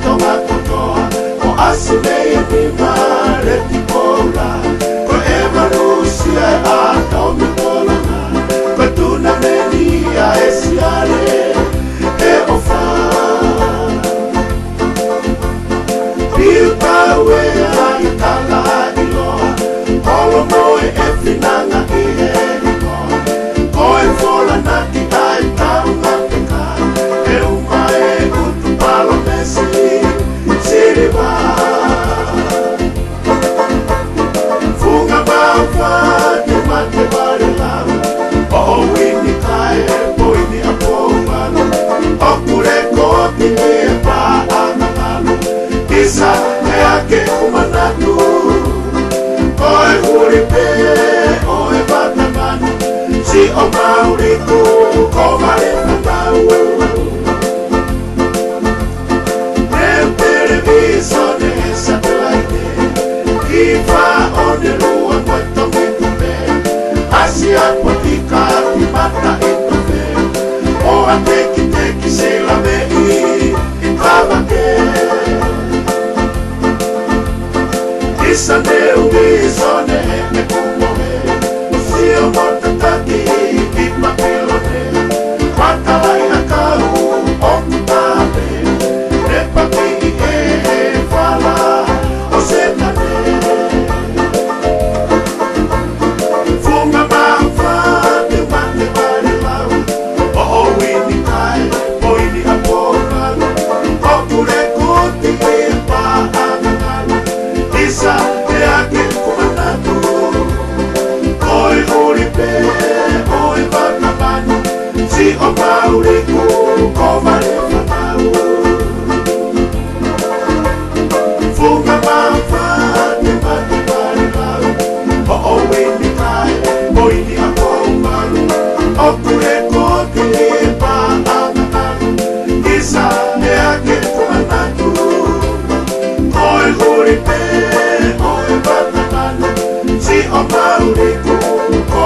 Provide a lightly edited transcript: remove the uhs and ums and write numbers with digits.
tonga kotoa o asile ni mare tipola ko evalusia a tomi polana ko tuna menia esiale e ofa Piuta wea itala iloa Olo moe e finanga i eriko Koe fola naki ai tau ngapeka E umae utu palo mesi Siriwa Funga baufa ni mate wale lau O wini kae poini apo umano O kure kopi ni e pa anamalu Isa e ake umanatu Oe uripe, oe batamanu Si o mauriku, ko vale matau Nel televisione satellite Kifa one lua koito mitume Asia potika ti mata itofe O ateki teki se la mei Itavake Isa ne unisone e kumohe Usio motataki i papilone Matalai akau o kutabe Ne paki e fala o setane Funga maufa te mate pare lau O wini kai o ini apo malu O kure kuti e pa angalu Isa e ake kumanatu Oi uripe, oi vatamanu Si o mauriku, ko vale matau Funga maufa, te mate pare lau O wini kai, o ini apo umaru O kure koti e pa angalu Isa e ake kumanatu Oi uripe, oi vatamanu Si o mauriku, ko